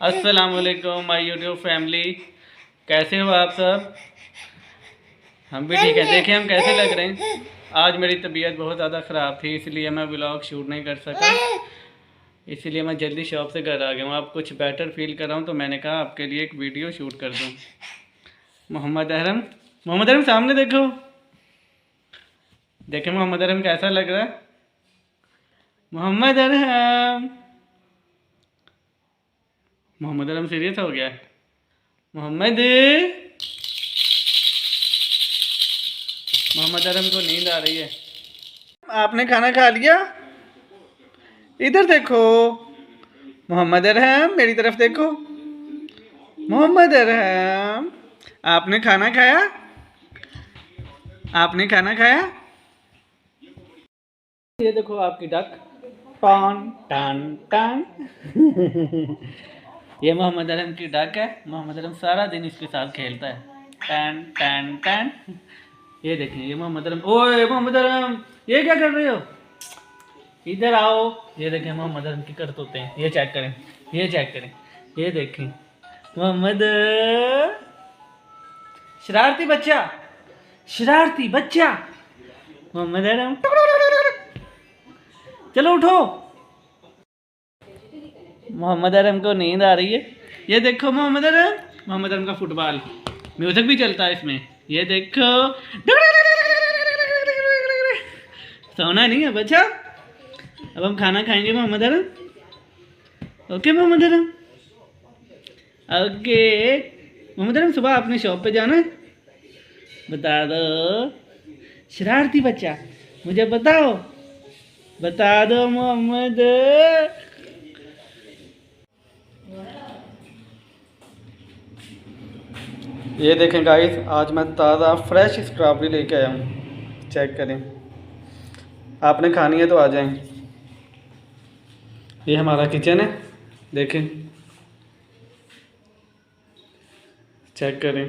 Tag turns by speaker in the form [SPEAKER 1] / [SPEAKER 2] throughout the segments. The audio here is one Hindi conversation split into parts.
[SPEAKER 1] अस्सलाम वालेकुम माय यूट्यूब फैमिली, कैसे हो आप सब। हम भी ठीक है। देखें हम कैसे लग रहे हैं। आज मेरी तबीयत बहुत ज़्यादा ख़राब थी, इसलिए मैं व्लॉग शूट नहीं कर सका। इसीलिए मैं जल्दी शॉप से घर आ गया हूँ। अब कुछ बेटर फील कर रहा हूँ, तो मैंने कहा आपके लिए एक वीडियो शूट कर दूँ। मोहम्मद अहरम, मोहम्मद अहरम सामने देखो। देखें मोहम्मद अहरम कैसा लग रहा है। मोहम्मद अहरम, मोहम्मद अहरम सीरियस हो गया है। मोहम्मद मोहम्मद अरम को नींद आ रही है। आपने खाना खा लिया? इधर देखो। मोहम्मद अरहम मेरी तरफ देखो। मोहम्मद अरहम, आपने खाना खाया? आपने खाना खाया? ये देखो आपकी डक। टन टन टन। ये मोहम्मद अरहम की डक है। मोहम्मद अरहम सारा दिन इसके साथ खेलता है। टन टन टन। ये देखें ये मोहम्मद अरहम। ओए मोहम्मद अरहम, ये क्या कर रहे हो? इधर आओ। ये देखें मोहम्मद अरहम की करतूतें हैं। ये चेक करें, ये चेक करें, ये देखें मोहम्मद। शरारती बच्चा, शरारती बच्चा। मोहम्मद अरहम, चलो उठो। मोहम्मद अरहम को नींद आ रही है। ये देखो मोहम्मद अरहम, मोहम्मद अरहम का फुटबॉल म्यूजिक भी चलता है इसमें। ये देखो। सोना नहीं है बच्चा। अब हम खाना खाएंगे मोहम्मद अरहम। Okay Mohammad Arham, okay. मोहम्मद अरहम सुबह आपने शॉप पे जाना है? बता दो। शरारती बच्चा, मुझे बताओ, बता दो मोहम्मद। ये देखें गाइस, आज मैं ताज़ा फ्रेश स्ट्रॉबेरी लेके आया हूँ। चेक करें। आपने खानी है तो आ जाएं। ये हमारा किचन है, देखें, चेक करें।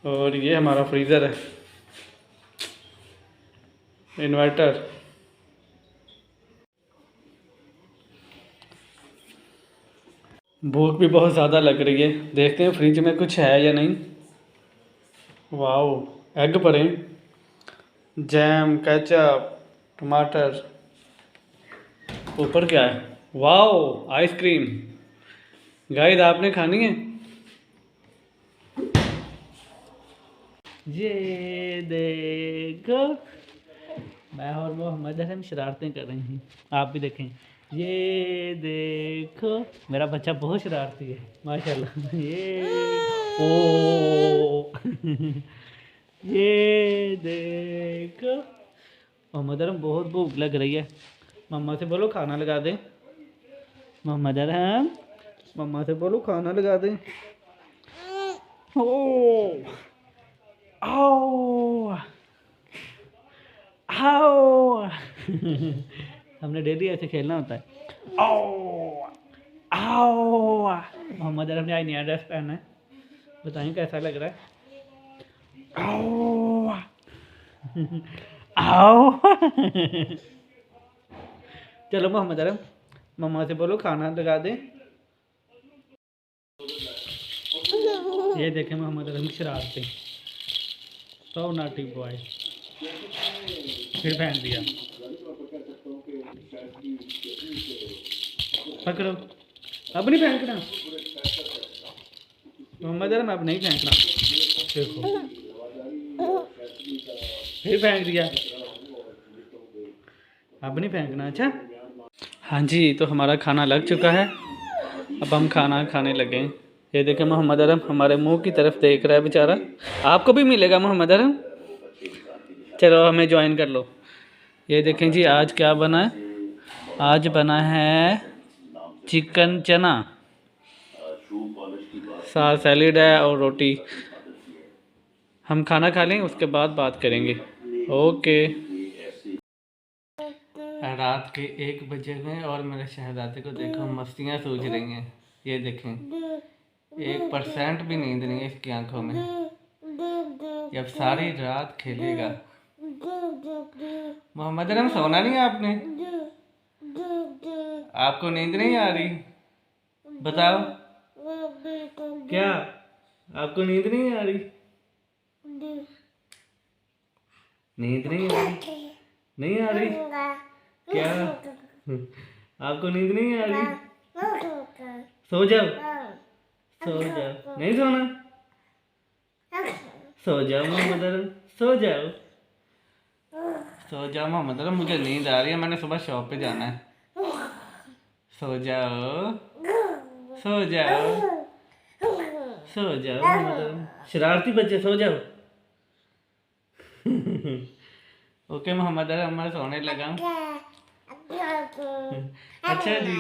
[SPEAKER 1] और ये हमारा फ्रीज़र है, इन्वर्टर। भूख भी बहुत ज़्यादा लग रही है। देखते हैं फ्रिज में कुछ है या नहीं। वाओ, एग पड़े, जैम, केचप, टमाटर। ऊपर क्या है? Wow, ice cream. गाइस आपने खानी है? ये देखो, मैं और मोहम्मद अरहम शरारतें कर रहे हैं। आप भी देखें। ये देखो, मेरा बच्चा बहुत शरारती है माशाल्लाह। ये ओ। ये देखो, मोहम्मद अरहम बहुत भूख लग रही है। मम्मा से बोलो खाना लगा दें। मोहम्मद अरहम, मम्मा से बोलो खाना लगा दें। ओ आओ आओ। हमने डेली ऐसे खेलना होता है। आओ आओ। मोहम्मद अरहम ने आज नया ड्रेस पहना है। बताएं कैसा लग रहा है। आओ आओ। चलो मोहम्मद अरहम, मम्मा से बोलो खाना लगा दें। ये देखें मोहम्मद अरहम की शरारतें। सो नाटी बॉय। फिर फेंक दिया। पकड़ो, अब नहीं फेंकना मोहम्मद अरहम, अब नहीं फेंकना। देखो फिर फेंक दिया। अब नहीं फेंकना। अच्छा हाँ जी, तो हमारा खाना लग चुका है। अब हम खाना खाने लगे। ये देखें मोहम्मद अरहम हमारे मुंह की तरफ देख रहा है बेचारा। आपको भी मिलेगा मोहम्मद अरहम, चलो हमें ज्वाइन कर लो। ये देखें जी, आज क्या बना है। आज बना है चिकन चना, साथ सैलेड है और रोटी। हम खाना खा लें, उसके बाद बात करेंगे। ओके। रात के 1 बजे में और मेरे शहजादे को देखो मस्तियाँ सूझ रही हैं। ये देखें, 1% भी नींद नहीं है इसकी आंखों में। ये अब सारी रात खेलेगा। मोहम्मद अरहम सोना नहीं है आपने? आपको नींद नहीं आ रही? बताओ क्या आपको नींद नहीं आ रही? नींद नहीं आ रही? नहीं आ रही? क्या आपको नींद नहीं आ रही? सो जाओ, सो जाओ। नहीं सोना? सो जाओ मोहम्मद अरम, सो जाओ, सो जाओ मोहम्मद अरम। मुझे नींद आ रही है, मैंने सुबह शॉप पे जाना है। सो जाओ, सो जाओ, सो जाओ मोहम्मद अरम। शरारती बच्चे, सो जाओ। ओके मोहम्मद अरम, मैं सोने लगा। अच्छा जी,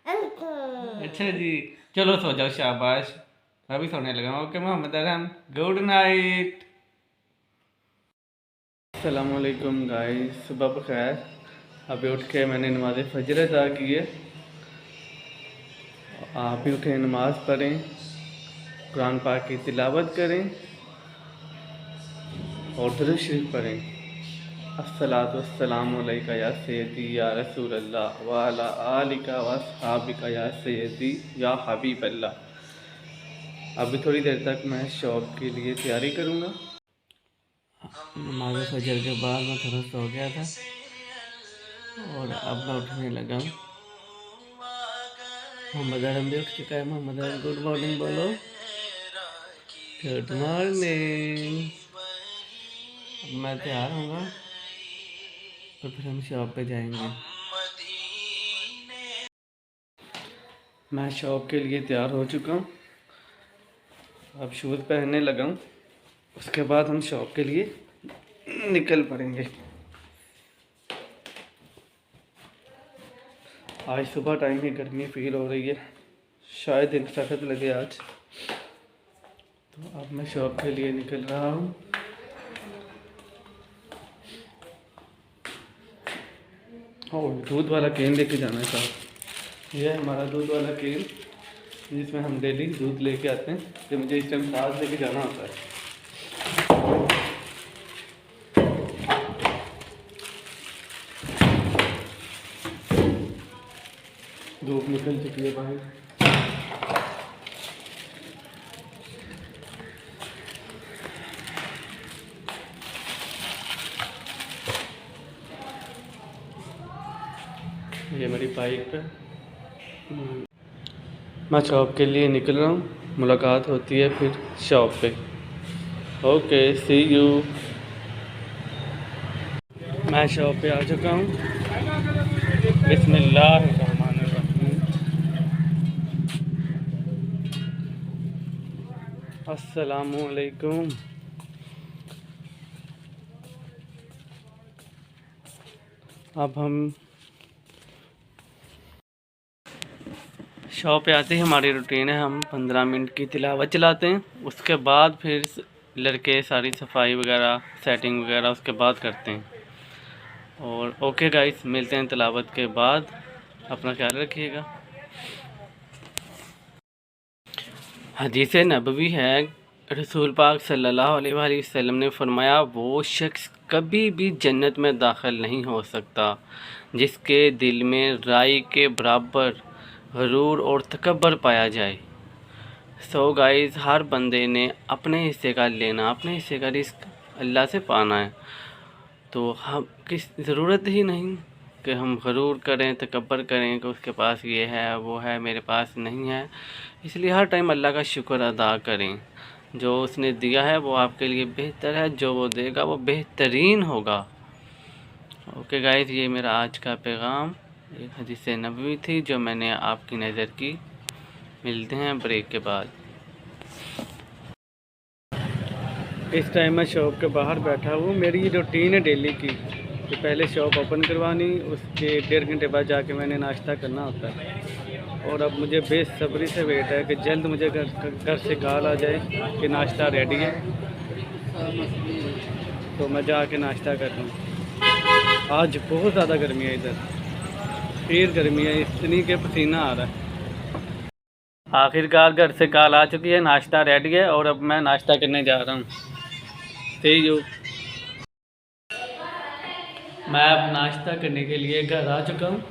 [SPEAKER 1] अच्छा जी, चलो सो जाओ, शाबाश। अभी सोने लगा। Okay Mohammad Arham, good night. अस्सलाम वालेकुम गाइस, सुबह बखैर। अभी उठ के मैंने नमाज फजर अदा की है। आप भी उठें, नमाज़ पढ़ें, कुरान पाक की तिलावत करें और दुरूद शरीफ पढ़ें। अस्सलातु वस्सलामु अलैका या सय्यदी या रसूल अल्लाह व अला आलिका व अस्हाबिका या सय्यदी या हबीब अल्लाह। अभी थोड़ी देर तक मैं शॉप के लिए तैयारी करूँगा। नमाज़ फजर के बाद मैं थोड़ा सो गया था और अब मैं उठने लगा हूँ। मोहम्मद अरम भी उठ चुका है। मोहम्मद अरम गुड मॉर्निंग बोलो। Good morning. अब मैं तैयार होऊंगा तो फिर हम शॉप पे जाएंगे। मैं शॉप के लिए तैयार हो चुका हूँ, अब शूज़ पहनने लगा हूँ। उसके बाद हम शॉप के लिए निकल पड़ेंगे। आज सुबह टाइम ही गर्मी फील हो रही है, शायद दिन सख्त लगे आज। तो अब मैं शॉप के लिए निकल रहा हूँ। और दूध वाला केन लेके जाना है साहब। यह है हमारा दूध वाला केन, जिसमें हम डेली दूध लेके आते हैं। तो मुझे इस टाइम साथ लेके जाना होता है। धूप निकल चुकी है बाहर। ये मेरी बाइक पे मैं शॉप के लिए निकल रहा हूँ। मुलाकात होती है फिर शॉप पे। Okay, see you. मैं शॉप पे आ चुका हूँ। बिस्मिल्लाहिर्रहमानिर्रहीम। अस्सलामुअलैकुम। अब हम शॉप पे आते ही हमारी रूटीन है, हम 15 मिनट की तिलावत चलाते हैं। उसके बाद फिर लड़के सारी सफाई वगैरह, सेटिंग वगैरह उसके बाद करते हैं। और ओके गाइस, मिलते हैं तिलावत के बाद। अपना ख्याल रखिएगा। हदीस नबवी है, रसूल पाक सल्लल्लाहु अलैहि वसल्लम ने फरमाया, वो शख्स कभी भी जन्नत में दाखिल नहीं हो सकता जिसके दिल में राई के बराबर गरूर और तकब्बर पाया जाए। सो गाइस, हर बंदे ने अपने हिस्से का लेना, अपने हिस्से का रिस्क अल्लाह से पाना है। तो हम किस ज़रूरत ही नहीं कि हम गरूर करें, तकब्बर करें कि उसके पास ये है वो है, मेरे पास नहीं है। इसलिए हर टाइम अल्लाह का शुक्र अदा करें। जो उसने दिया है वो आपके लिए बेहतर है, जो वो देगा वो बेहतरीन होगा। ओके गाइस, ये मेरा आज का पैगाम एक हदीस नबवी थी जो मैंने आपकी नज़र की। मिलते हैं ब्रेक के बाद। इस टाइम मैं शॉप के बाहर बैठा हूँ। मेरी रूटीन है डेली की कि पहले शॉप ओपन करवानी, उसके 1.5 घंटे बाद जाके मैंने नाश्ता करना होता है। और अब मुझे बेसब्री से वेट है कि जल्द मुझे घर से कॉल आ जाए कि नाश्ता रेडी है, तो मैं जाके नाश्ता कर लूँ। आज बहुत ज़्यादा गर्मी है इधर, फिर गर्मी है इतनी कि पसीना आ रहा है। आखिरकार घर से कॉल आ चुकी है, नाश्ता रेडी है और अब मैं नाश्ता करने जा रहा हूँ। सी यू। मैं अब नाश्ता करने के लिए घर आ चुका हूँ।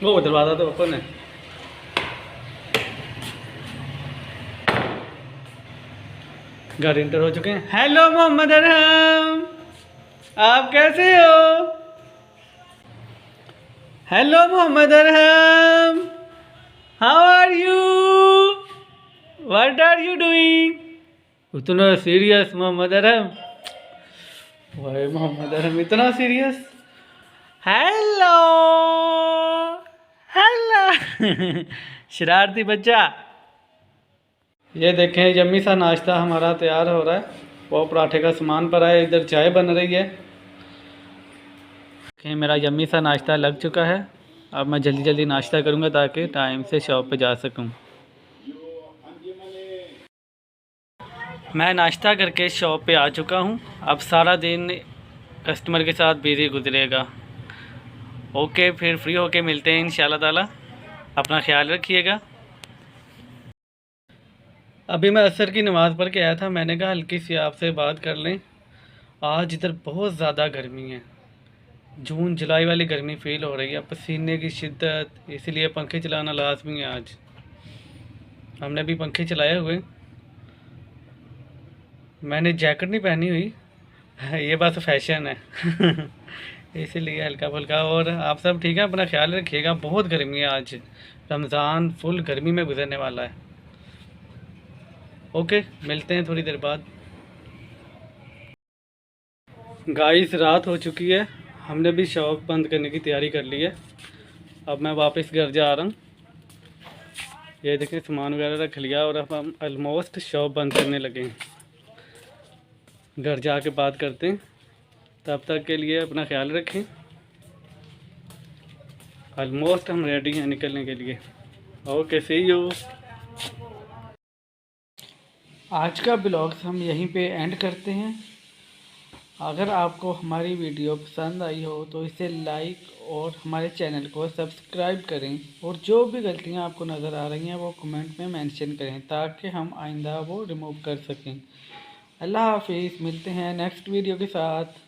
[SPEAKER 1] वो दरवाज़ा तो ओपन है। घर इंटर हो चुके हैं। हेलो मोहम्मद अरहम, आप कैसे हो? Hello Mohammad Arham, how are you, what are you doing? इतना सीरियस मोहम्मद अरहम, भाई मोहम्मद अरहम इतना सीरियस। हेलो हेलो शरारती बच्चा। ये देखें यम्मी सा नाश्ता हमारा तैयार हो रहा है। वो पराठे का सामान पड़ा है, इधर चाय बन रही है। देखें मेरा यम्मी सा नाश्ता लग चुका है। अब मैं जल्दी जल्दी नाश्ता करूँगा ताकि टाइम से शॉप पे जा सकूँ। मैं नाश्ता करके शॉप पे आ चुका हूँ। अब सारा दिन कस्टमर के साथ बिजी गुजरेगा। ओके, फिर फ्री होके मिलते हैं इंशाल्लाह ताला। अपना ख्याल रखिएगा। अभी मैं असर की नमाज़ पढ़ के आया था। मैंने कहा हल्की सी आपसे बात कर लें। आज इधर बहुत ज़्यादा गर्मी है, जून जुलाई वाली गर्मी फील हो रही है, पसीने की शिद्दत, इसलिए पंखे चलाना लाजमी है। आज हमने भी पंखे चलाए हुए। मैंने जैकेट नहीं पहनी हुई, ये बस फैशन है इसीलिए हल्का फुल्का। और आप सब ठीक है? अपना ख्याल रखिएगा। बहुत गर्मी है आज, रमज़ान फुल गर्मी में गुजरने वाला है। ओके, मिलते हैं थोड़ी देर बाद। गाइस रात हो चुकी है, हमने भी शॉप बंद करने की तैयारी कर ली है। अब मैं वापस घर जा रहा हूँ। ये देखिए सामान वगैरह रख लिया और अब हम ऑलमोस्ट शॉप बंद करने लगे हैं। घर जाके बात करते हैं। तब तक के लिए अपना ख्याल रखें। ऑलमोस्ट हम रेडी हैं निकलने के लिए। Okay, see you. आज का ब्लॉग हम यहीं पे एंड करते हैं। अगर आपको हमारी वीडियो पसंद आई हो तो इसे लाइक और हमारे चैनल को सब्सक्राइब करें। और जो भी गलतियां आपको नज़र आ रही हैं वो कमेंट में मेंशन करें ताकि हम आइंदा वो रिमूव कर सकें। अल्लाह हाफिज़, मिलते हैं नेक्स्ट वीडियो के साथ।